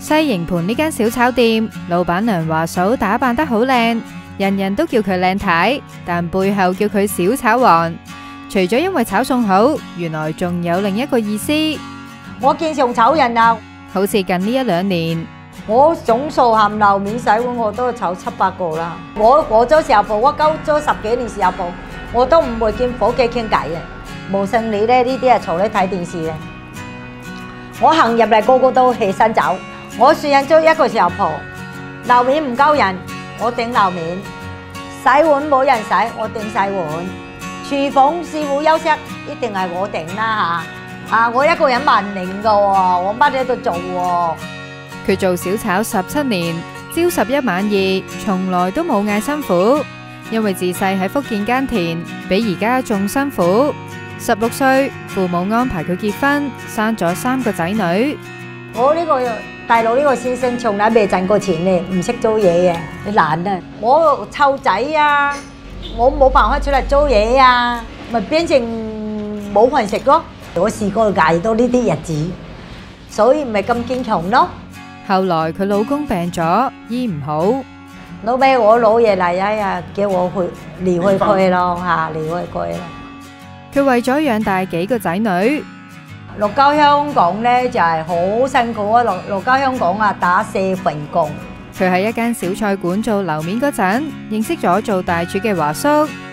西營盤呢間小炒店，老闆娘華嫂打扮得好靚，人人都叫佢靚太，但背後叫佢小炒王。除咗因為炒餸好，原來仲有另一個意思。我經常炒人啊，好似近呢1-2年，我總數含樓面洗碗我都炒7-8個啦。我做時候鋪，我做10幾年時候鋪，我都唔會見伙計傾偈嘅。冇生理咧，呢啲係坐喺睇電視嘅。我行入嚟個個都起身走。我算人做一個時候鋪，樓面唔夠人，我頂樓面；洗碗冇人洗，我頂洗碗。廚房師傅休息，一定係我頂啦嚇。我一個人萬零個喎，我乜嘢都做喎。佢做小炒17年，朝11晚2，從來都冇嗌辛苦，因為自細喺福建耕田，比而家仲辛苦。16歲，父母安排佢結婚，生咗3個仔女。我呢個大佬呢個先生從來未賺過錢咧，唔識做嘢嘅，你懶啊！我湊仔啊，我冇辦法出嚟做嘢啊，咪變成冇飯食咯。我試過捱到呢啲日子，所以咪咁堅強咯。後來佢老公病咗，醫唔好，老尾我老爺嚟呀，叫我去離開佢咯嚇，離開佢咯。佢為咗養大幾個仔女，落交香港咧就係好辛苦啊！落交香港啊，打4份工。佢喺一間小菜館做樓面嗰陣，認識咗做大廚嘅華叔。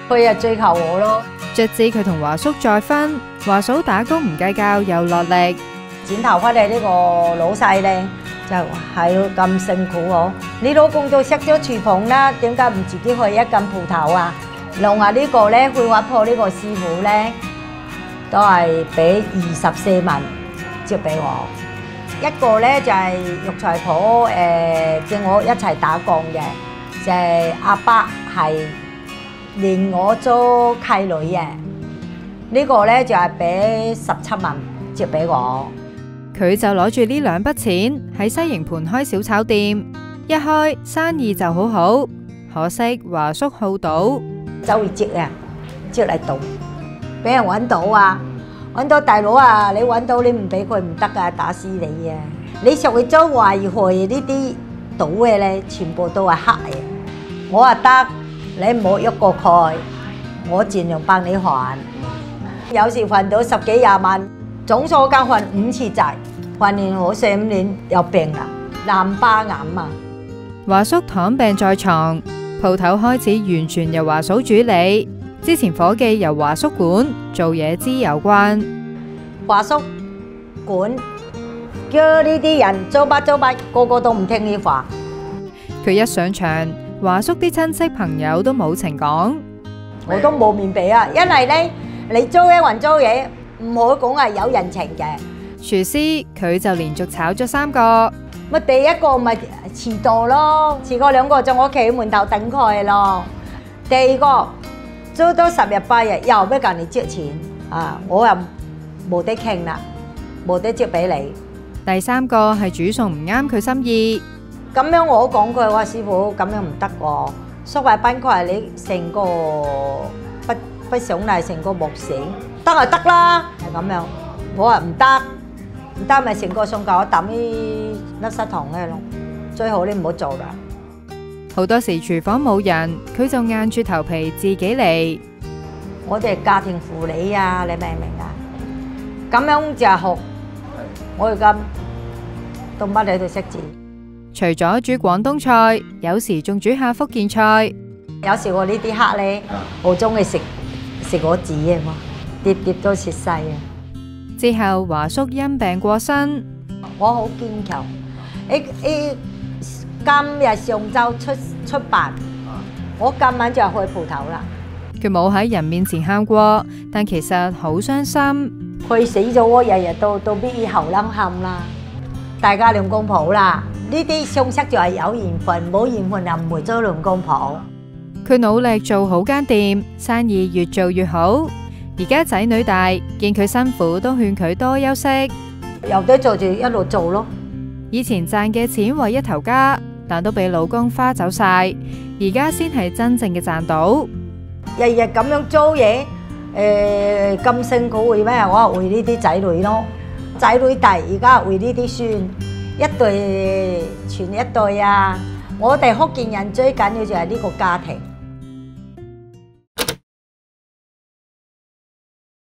佢就追求我咯。直至佢同華叔再婚，華嫂打工唔計較又落力。剪頭髮嘅呢個老細咧，就係咁辛苦喎。你老公都識咗廚房啦，點解唔自己開一間鋪頭啊？另外呢個咧，繪畫鋪呢個師傅咧，都係俾24萬接俾我。一個咧就係肉菜鋪，叫我一齊打工嘅，就係阿伯係連我做契女嘅。呢個咧就係俾17萬接俾我。佢就攞住呢2筆錢喺西營盤開小炒店，一開生意就好好。可惜華叔好賭，走去接啊，接嚟賭，俾人揾到啊！揾到大佬啊！你揾到你唔俾佢唔得噶，打死你啊！你上去做壞害呢啲賭嘅咧，全部都係黑嘅。我話得，你唔好喐過佢，我盡量幫你還。有時還到10幾20萬，總數間還5次債，還完我4-5年有病啦，淋巴癌啊！華叔躺病在床，鋪頭開始完全由華嫂主理。之前伙計由華叔管，做嘢知有關。華叔管，叫呢啲人做吧，個個都唔聽你話。佢一上場，華叔啲親戚朋友都冇情講，我都冇面俾啊！因為咧，你做嘢還做嘢，唔好講係有人情嘅。廚師佢就連續炒咗3個。咪第一個咪遲到咯，遲過2個鐘，我企喺門頭等佢咯。第二個做多10日8日，又俾人哋借錢啊！我又冇得傾啦，冇得借俾你。第3個係煮餸唔啱佢心意，咁樣我講佢話師傅咁樣唔得喎，粟米斑塊你成個不上嚟，成個木死，得就得啦，係咁樣。我話唔得，唔得咪成個餸夠我抌啲垃圾桶嘅咯，最好你唔好做啦。好多時廚房冇人，佢就硬住頭皮自己嚟。我哋係家庭婦女啊，你明唔明啊？咁樣就係學，我而家到乜嘢都識煮。除咗煮廣東菜，有時仲煮下福建菜。有時我呢啲客咧，好中意食我煮嘅嘛，碟碟都切晒啊！之後華叔因病過身，我好堅強。今日上晝出辦，我今晚就開鋪頭啦。佢冇喺人面前喊過，但其實好傷心。佢死咗，我日日都俾後冷喊啦。大家兩公婆啦，呢啲相識就係有緣分，冇緣分就唔會做兩公婆。佢努力做好間店，生意越做越好。而家仔女大，見佢辛苦都勸佢多休息。有得做就一路做咯。以前賺嘅錢為一頭家，但都俾老公花走晒。而家先係真正嘅賺到。日日咁樣做嘢，咁辛苦為咩？我係為呢啲仔女咯。仔女大，而家為呢啲孫。一代傳一代啊！我哋福建人最緊要就係呢個家庭。